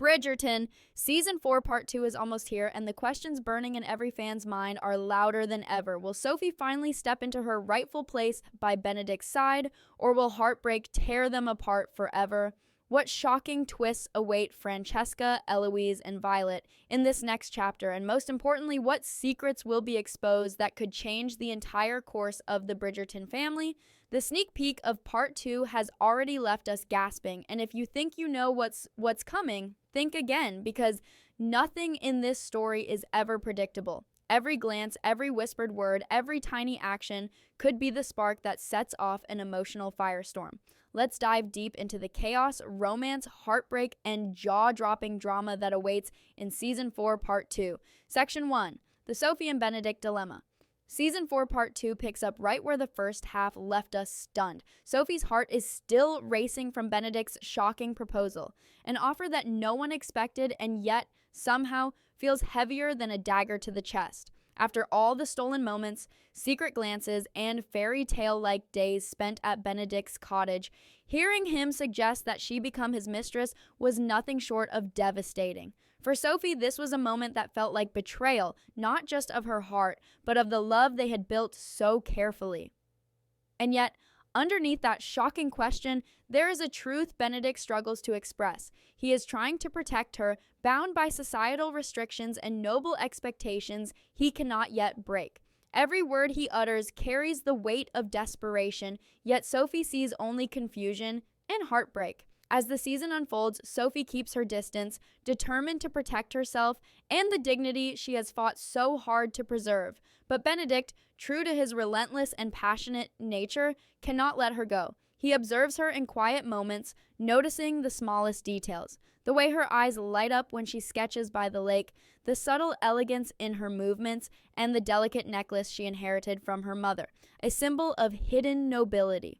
Bridgerton, Season 4 Part 2 is almost here, and the questions burning in every fan's mind are louder than ever. Will Sophie finally step into her rightful place by Benedict's side, or will Heartbreak tear them apart forever? What shocking twists await Francesca, Eloise, and Violet in this next chapter? And most importantly, what secrets will be exposed that could change the entire course of the Bridgerton family? The sneak peek of Part 2 has already left us gasping, and if you think you know what's coming, think again, because nothing in this story is ever predictable. Every glance, every whispered word, every tiny action could be the spark that sets off an emotional firestorm. Let's dive deep into the chaos, romance, heartbreak, and jaw-dropping drama that awaits in Season 4, Part 2. Section 1. The Sophie and Benedict Dilemma. Season 4 Part 2 picks up right where the first half left us stunned. Sophie's heart is still racing from Benedict's shocking proposal, an offer that no one expected and yet somehow feels heavier than a dagger to the chest. After all the stolen moments, secret glances, and fairy tale-like days spent at Benedict's cottage, hearing him suggest that she become his mistress was nothing short of devastating. For Sophie, this was a moment that felt like betrayal, not just of her heart, but of the love they had built so carefully. And yet, underneath that shocking question, there is a truth Benedict struggles to express. He is trying to protect her, bound by societal restrictions and noble expectations he cannot yet break. Every word he utters carries the weight of desperation, yet Sophie sees only confusion and heartbreak. As the season unfolds, Sophie keeps her distance, determined to protect herself and the dignity she has fought so hard to preserve. But Benedict, true to his relentless and passionate nature, cannot let her go. He observes her in quiet moments, noticing the smallest details. The way her eyes light up when she sketches by the lake, the subtle elegance in her movements, and the delicate necklace she inherited from her mother, a symbol of hidden nobility.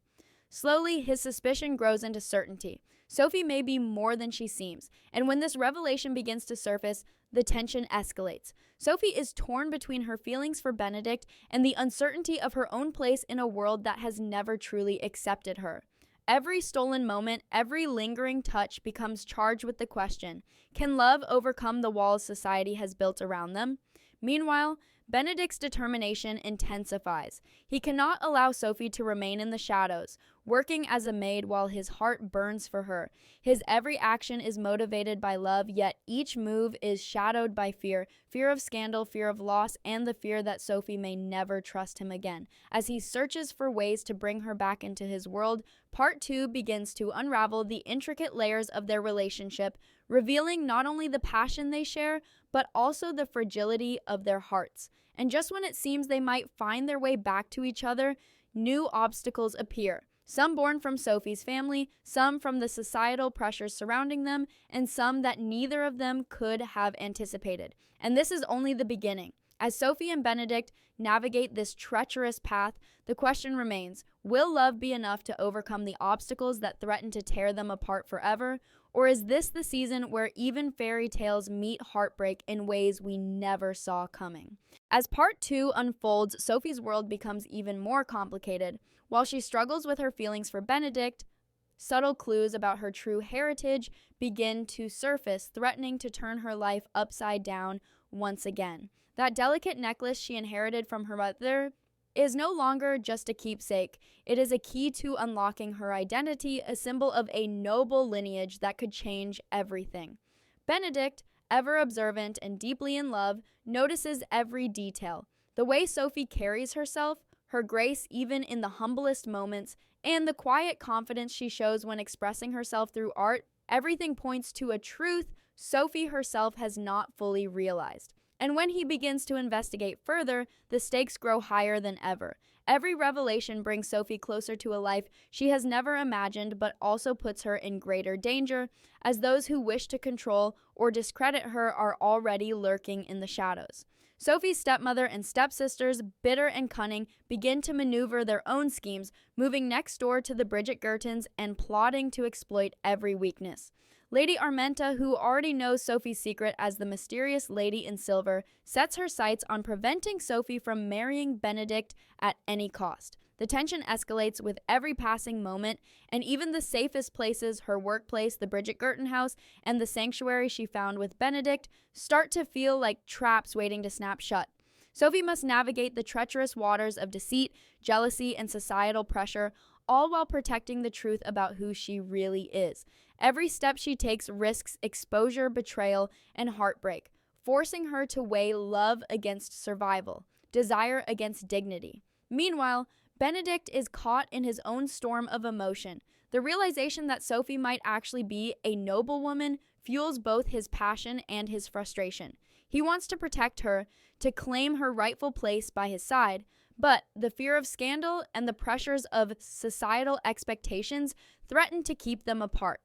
Slowly, his suspicion grows into certainty. Sophie may be more than she seems, and when this revelation begins to surface, the tension escalates. Sophie is torn between her feelings for Benedict and the uncertainty of her own place in a world that has never truly accepted her. Every stolen moment, every lingering touch becomes charged with the question, can love overcome the walls society has built around them? Meanwhile, Benedict's determination intensifies. He cannot allow Sophie to remain in the shadows, working as a maid while his heart burns for her. His every action is motivated by love, yet each move is shadowed by fear of scandal, fear of loss, and the fear that Sophie may never trust him again. As he searches for ways to bring her back into his world, Part 2 begins to unravel the intricate layers of their relationship, revealing not only the passion they share, but also the fragility of their hearts. And just when it seems they might find their way back to each other, new obstacles appear. Some born from Sophie's family, some from the societal pressures surrounding them, and some that neither of them could have anticipated. And this is only the beginning. As Sophie and Benedict navigate this treacherous path, the question remains, will love be enough to overcome the obstacles that threaten to tear them apart forever? Or is this the season where even fairy tales meet heartbreak in ways we never saw coming? As Part 2 unfolds, Sophie's world becomes even more complicated. While she struggles with her feelings for Benedict, subtle clues about her true heritage begin to surface, threatening to turn her life upside down once again. That delicate necklace she inherited from her mother is no longer just a keepsake. It is a key to unlocking her identity, a symbol of a noble lineage that could change everything. Benedict, ever observant and deeply in love, notices every detail. The way Sophie carries herself, her grace even in the humblest moments, and the quiet confidence she shows when expressing herself through art, everything points to a truth Sophie herself has not fully realized. And when he begins to investigate further, the stakes grow higher than ever. Every revelation brings Sophie closer to a life she has never imagined, but also puts her in greater danger, as those who wish to control or discredit her are already lurking in the shadows. Sophie's stepmother and stepsisters, bitter and cunning, begin to maneuver their own schemes, moving next door to the Bridgertons and plotting to exploit every weakness. Lady Armenta, who already knows Sophie's secret as the mysterious Lady in Silver, sets her sights on preventing Sophie from marrying Benedict at any cost. The tension escalates with every passing moment, and even the safest places, her workplace, the Bridgerton house, and the sanctuary she found with Benedict, start to feel like traps waiting to snap shut. Sophie must navigate the treacherous waters of deceit, jealousy, and societal pressure, all while protecting the truth about who she really is. Every step she takes risks exposure, betrayal, and heartbreak, forcing her to weigh love against survival, desire against dignity. Meanwhile, Benedict is caught in his own storm of emotion. The realization that Sophie might actually be a noble woman fuels both his passion and his frustration. He wants to protect her, to claim her rightful place by his side, but the fear of scandal and the pressures of societal expectations threaten to keep them apart.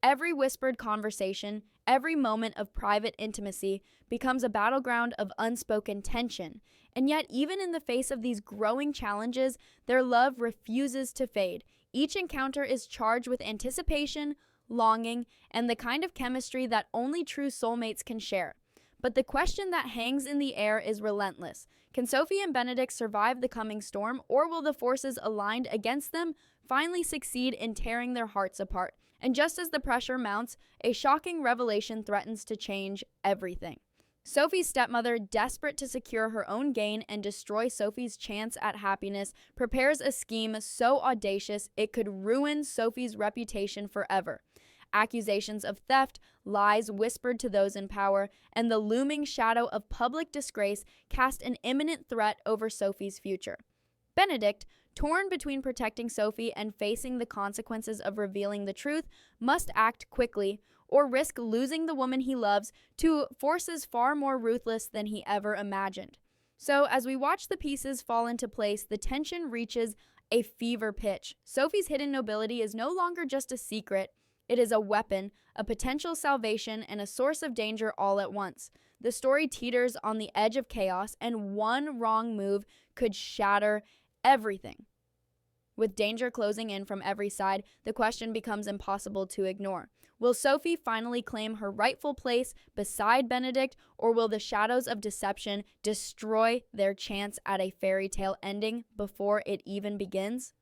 Every whispered conversation, every moment of private intimacy becomes a battleground of unspoken tension. And yet, even in the face of these growing challenges, their love refuses to fade. Each encounter is charged with anticipation, longing, and the kind of chemistry that only true soulmates can share. But the question that hangs in the air is relentless. Can Sophie and Benedict survive the coming storm, or will the forces aligned against them finally succeed in tearing their hearts apart? And just as the pressure mounts, a shocking revelation threatens to change everything. Sophie's stepmother, desperate to secure her own gain and destroy Sophie's chance at happiness, prepares a scheme so audacious it could ruin Sophie's reputation forever. Accusations of theft, lies whispered to those in power, and the looming shadow of public disgrace cast an imminent threat over Sophie's future. Benedict, torn between protecting Sophie and facing the consequences of revealing the truth, must act quickly or risk losing the woman he loves to forces far more ruthless than he ever imagined. So, as we watch the pieces fall into place, the tension reaches a fever pitch. Sophie's hidden nobility is no longer just a secret. It is a weapon, a potential salvation, and a source of danger all at once. The story teeters on the edge of chaos, and one wrong move could shatter everything. With danger closing in from every side, the question becomes impossible to ignore. Will Sophie finally claim her rightful place beside Benedict, or will the shadows of deception destroy their chance at a fairy tale ending before it even begins?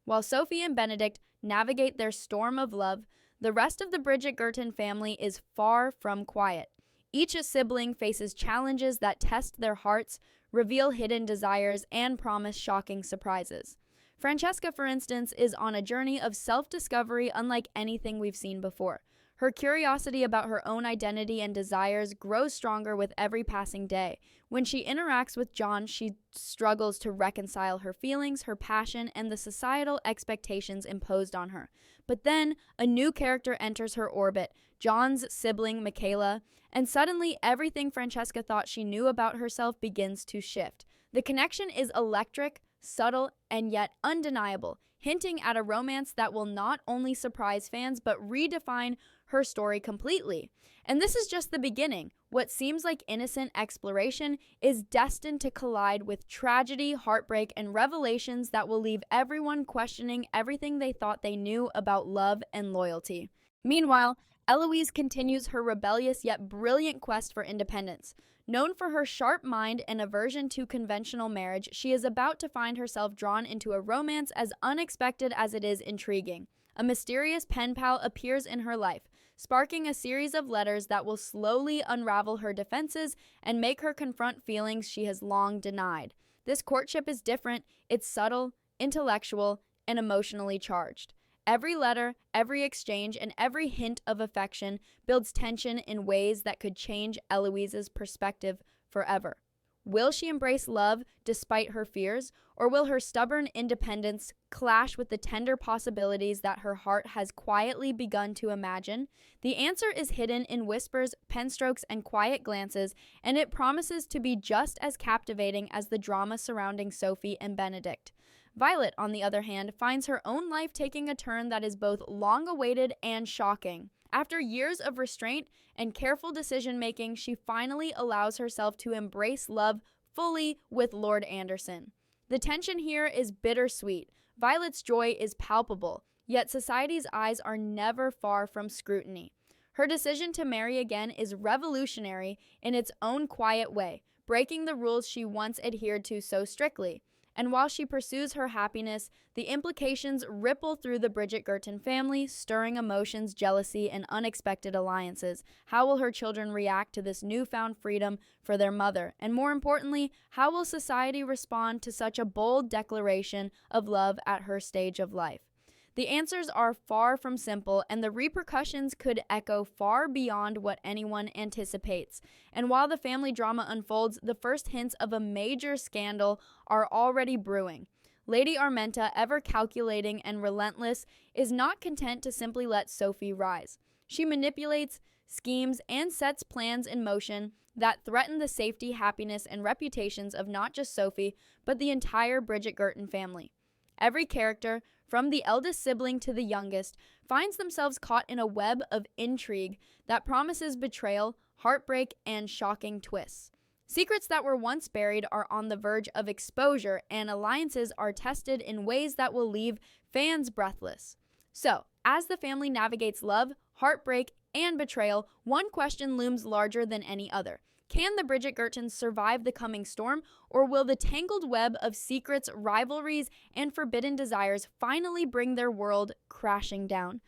While Sophie and Benedict navigate their storm of love, the rest of the Bridgerton family is far from quiet. Each sibling faces challenges that test their hearts, reveal hidden desires, and promise shocking surprises. Francesca, for instance, is on a journey of self-discovery unlike anything we've seen before. Her curiosity about her own identity and desires grows stronger with every passing day. When she interacts with John, she struggles to reconcile her feelings, her passion, and the societal expectations imposed on her. But then, a new character enters her orbit, John's sibling, Michaela, and suddenly everything Francesca thought she knew about herself begins to shift. The connection is electric, subtle, and yet undeniable, hinting at a romance that will not only surprise fans, but redefine her story completely. And this is just the beginning. What seems like innocent exploration is destined to collide with tragedy, heartbreak, and revelations that will leave everyone questioning everything they thought they knew about love and loyalty. Meanwhile, Eloise continues her rebellious yet brilliant quest for independence. Known for her sharp mind and aversion to conventional marriage, she is about to find herself drawn into a romance as unexpected as it is intriguing. A mysterious pen pal appears in her life, sparking a series of letters that will slowly unravel her defenses and make her confront feelings she has long denied. This courtship is different, it's subtle, intellectual, and emotionally charged. Every letter, every exchange, and every hint of affection builds tension in ways that could change Eloise's perspective forever. Will she embrace love despite her fears, or will her stubborn independence clash with the tender possibilities that her heart has quietly begun to imagine? The answer is hidden in whispers, pen strokes, and quiet glances, and it promises to be just as captivating as the drama surrounding Sophie and Benedict. Violet, on the other hand, finds her own life taking a turn that is both long-awaited and shocking. After years of restraint and careful decision-making, she finally allows herself to embrace love fully with Lord Anderson. The tension here is bittersweet. Violet's joy is palpable, yet society's eyes are never far from scrutiny. Her decision to marry again is revolutionary in its own quiet way, breaking the rules she once adhered to so strictly. And while she pursues her happiness, the implications ripple through the Bridgerton family, stirring emotions, jealousy, and unexpected alliances. How will her children react to this newfound freedom for their mother? And more importantly, how will society respond to such a bold declaration of love at her stage of life? The answers are far from simple, and the repercussions could echo far beyond what anyone anticipates. And while the family drama unfolds, the first hints of a major scandal are already brewing. Lady Armenta, ever calculating and relentless, is not content to simply let Sophie rise. She manipulates, schemes, and sets plans in motion that threaten the safety, happiness, and reputations of not just Sophie, but the entire Bridgerton family. Every character, from the eldest sibling to the youngest, finds themselves caught in a web of intrigue that promises betrayal, heartbreak, and shocking twists. Secrets that were once buried are on the verge of exposure, and alliances are tested in ways that will leave fans breathless. So, as the family navigates love, heartbreak, and betrayal, one question looms larger than any other. Can the Bridgertons survive the coming storm, or will the tangled web of secrets, rivalries, and forbidden desires finally bring their world crashing down?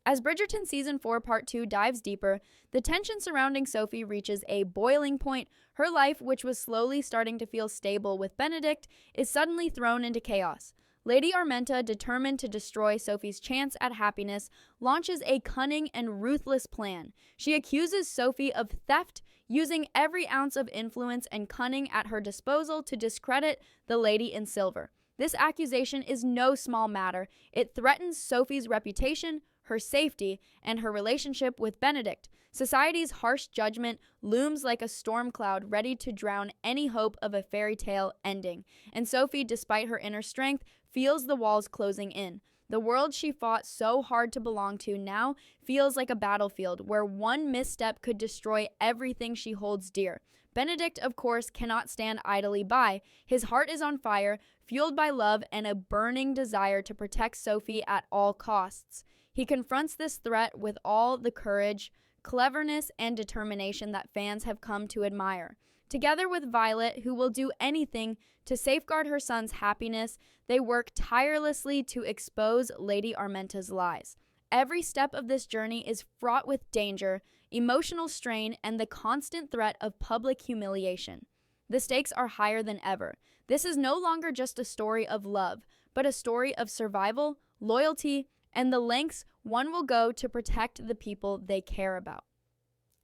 As Bridgerton Season 4 Part 2 dives deeper, the tension surrounding Sophie reaches a boiling point. Her life, which was slowly starting to feel stable with Benedict, is suddenly thrown into chaos. Lady Armenta, determined to destroy Sophie's chance at happiness, launches a cunning and ruthless plan. She accuses Sophie of theft, using every ounce of influence and cunning at her disposal to discredit the Lady in Silver. This accusation is no small matter. It threatens Sophie's reputation, her safety, and her relationship with Benedict. Society's harsh judgment looms like a storm cloud ready to drown any hope of a fairy tale ending. And Sophie, despite her inner strength, feels the walls closing in. The world she fought so hard to belong to now feels like a battlefield where one misstep could destroy everything she holds dear. Benedict, of course, cannot stand idly by. His heart is on fire, fueled by love and a burning desire to protect Sophie at all costs. He confronts this threat with all the courage, cleverness, and determination that fans have come to admire. Together with Violet, who will do anything to safeguard her son's happiness, they work tirelessly to expose Lady Armenta's lies. Every step of this journey is fraught with danger, emotional strain, and the constant threat of public humiliation. The stakes are higher than ever. This is no longer just a story of love, but a story of survival, loyalty, and the lengths one will go to protect the people they care about.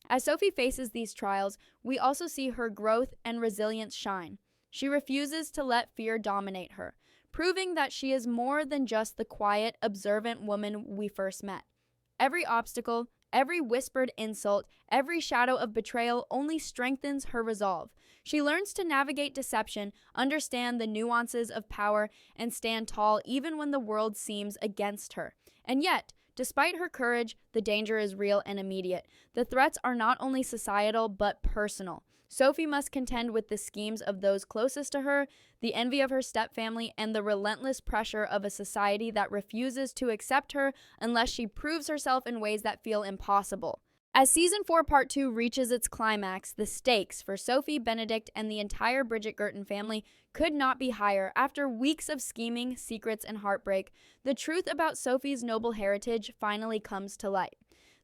As Sophie faces these trials, we also see her growth and resilience shine. She refuses to let fear dominate her, proving that she is more than just the quiet, observant woman we first met. Every obstacle, every whispered insult, every shadow of betrayal only strengthens her resolve. She learns to navigate deception, understand the nuances of power, and stand tall even when the world seems against her. And yet, despite her courage, the danger is real and immediate. The threats are not only societal, but personal. Sophie must contend with the schemes of those closest to her, the envy of her stepfamily, and the relentless pressure of a society that refuses to accept her unless she proves herself in ways that feel impossible. As Season 4 Part 2 reaches its climax, the stakes for Sophie, Benedict, and the entire Bridgerton family could not be higher. After weeks of scheming, secrets, and heartbreak, the truth about Sophie's noble heritage finally comes to light.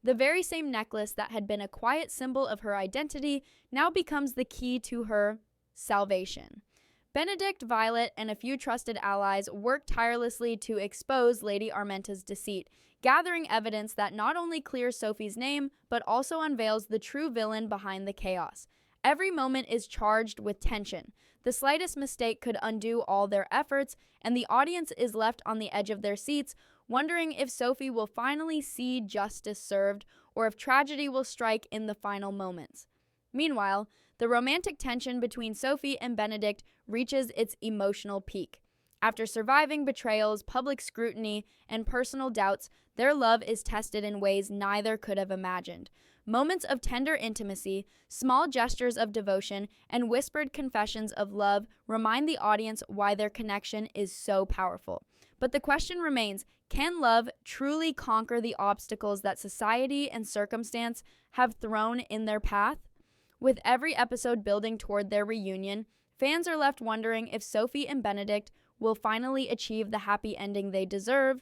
The very same necklace that had been a quiet symbol of her identity now becomes the key to her salvation. Benedict, Violet, and a few trusted allies work tirelessly to expose Lady Armenta's deceit, gathering evidence that not only clears Sophie's name, but also unveils the true villain behind the chaos. Every moment is charged with tension. The slightest mistake could undo all their efforts, and the audience is left on the edge of their seats, wondering if Sophie will finally see justice served, or if tragedy will strike in the final moments. Meanwhile, the romantic tension between Sophie and Benedict reaches its emotional peak. After surviving betrayals, public scrutiny, and personal doubts, their love is tested in ways neither could have imagined. Moments of tender intimacy, small gestures of devotion, and whispered confessions of love remind the audience why their connection is so powerful. But the question remains, can love truly conquer the obstacles that society and circumstance have thrown in their path? With every episode building toward their reunion, Fans are left wondering if Sophie and Benedict will finally achieve the happy ending they deserve,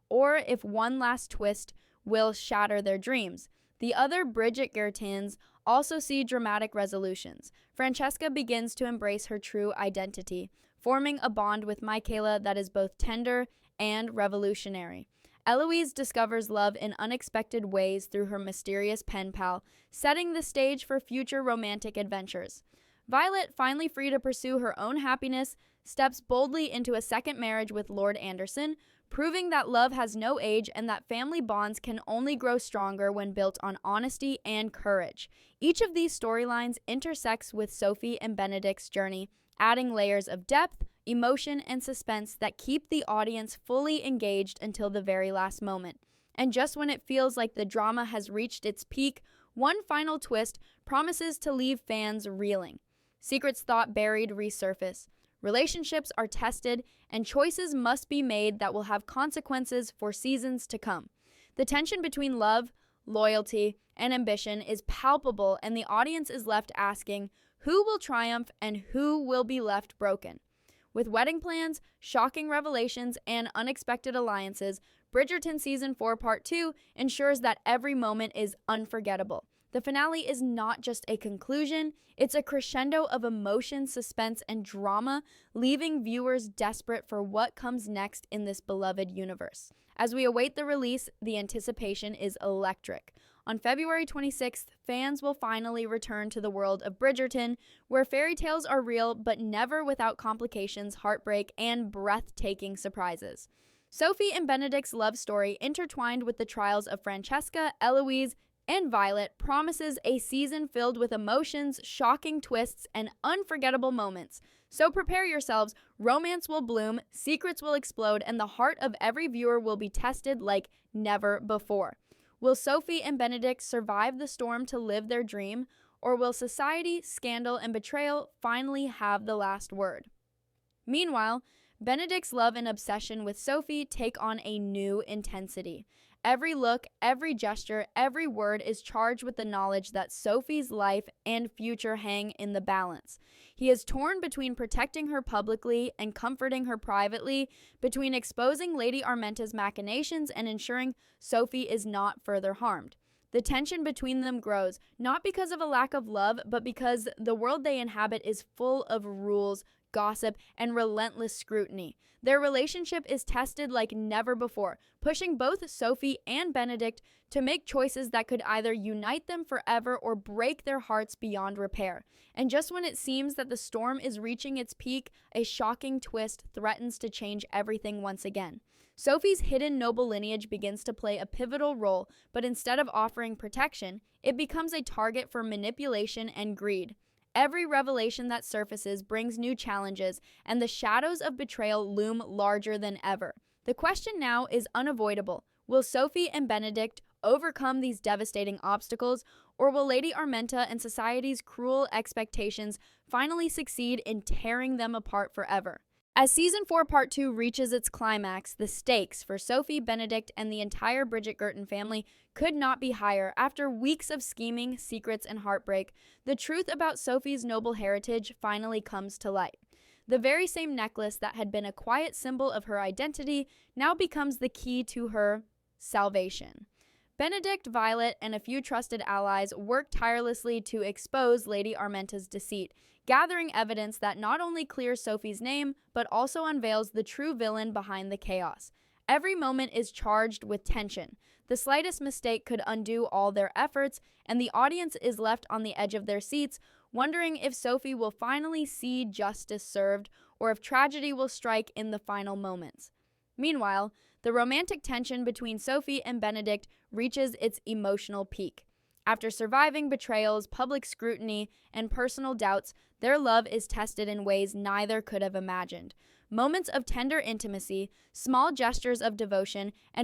or if one last twist will shatter their dreams. The other Bridgertons also see dramatic resolutions. Francesca begins to embrace her true identity, forming a bond with Michaela that is both tender and revolutionary. Eloise discovers love in unexpected ways through her mysterious pen pal, setting the stage for future romantic adventures. Violet, finally free to pursue her own happiness, steps boldly into a second marriage with Lord Anderson, proving that love has no age and that family bonds can only grow stronger when built on honesty and courage. Each of these storylines intersects with Sophie and Benedict's journey, adding layers of depth, emotion, and suspense that keep the audience fully engaged until the very last moment. And just when it feels like the drama has reached its peak, one final twist promises to leave fans reeling. Secrets thought buried resurface. Relationships are tested, and choices must be made that will have consequences for seasons to come. The tension between love, loyalty, and ambition is palpable, and the audience is left asking, who will triumph and who will be left broken? With wedding plans, shocking revelations, and unexpected alliances, Bridgerton Season 4 Part 2 ensures that every moment is unforgettable. The finale is not just a conclusion, it's a crescendo of emotion, suspense, and drama, leaving viewers desperate for what comes next in this beloved universe. As we await the release, the anticipation is electric. On February 26th, fans will finally return to the world of Bridgerton, where fairy tales are real but never without complications, heartbreak, and breathtaking surprises. Sophie and Benedict's love story, intertwined with the trials of Francesca, Eloise, and Violet, promises a season filled with emotions, shocking twists, and unforgettable moments. So prepare yourselves, romance will bloom, secrets will explode, and the heart of every viewer will be tested like never before. Will Sophie and Benedict survive the storm to live their dream, or will society, scandal, and betrayal finally have the last word? Meanwhile, Benedict's love and obsession with Sophie take on a new intensity. Every look, every gesture, every word is charged with the knowledge that Sophie's life and future hang in the balance. He is torn between protecting her publicly and comforting her privately, between exposing Lady Armenta's machinations and ensuring Sophie is not further harmed. The tension between them grows, not because of a lack of love, but because the world they inhabit is full of rules, gossip, and relentless scrutiny. Their relationship is tested like never before, pushing both Sophie and Benedict to make choices that could either unite them forever or break their hearts beyond repair. And just when it seems that the storm is reaching its peak, a shocking twist threatens to change everything once again. Sophie's hidden noble lineage begins to play a pivotal role, but instead of offering protection, it becomes a target for manipulation and greed. Every revelation that surfaces brings new challenges, and the shadows of betrayal loom larger than ever. The question now is unavoidable. Will Sophie and Benedict overcome these devastating obstacles, or will Lady Armenta and society's cruel expectations finally succeed in tearing them apart forever? As Season 4 Part 2 reaches its climax, the stakes for Sophie, Benedict, and the entire Bridgerton family could not be higher. After weeks of scheming, secrets, and heartbreak, the truth about Sophie's noble heritage finally comes to light. The very same necklace that had been a quiet symbol of her identity now becomes the key to her salvation. Benedict, Violet, and a few trusted allies work tirelessly to expose Lady Armenta's deceit, gathering evidence that not only clears Sophie's name, but also unveils the true villain behind the chaos. Every moment is charged with tension. The slightest mistake could undo all their efforts, and the audience is left on the edge of their seats, wondering if Sophie will finally see justice served, or if tragedy will strike in the final moments. Meanwhile, the romantic tension between Sophie and Benedict reaches its emotional peak. After surviving betrayals, public scrutiny, and personal doubts, their love is tested in ways neither could have imagined. Moments of tender intimacy, small gestures of devotion, and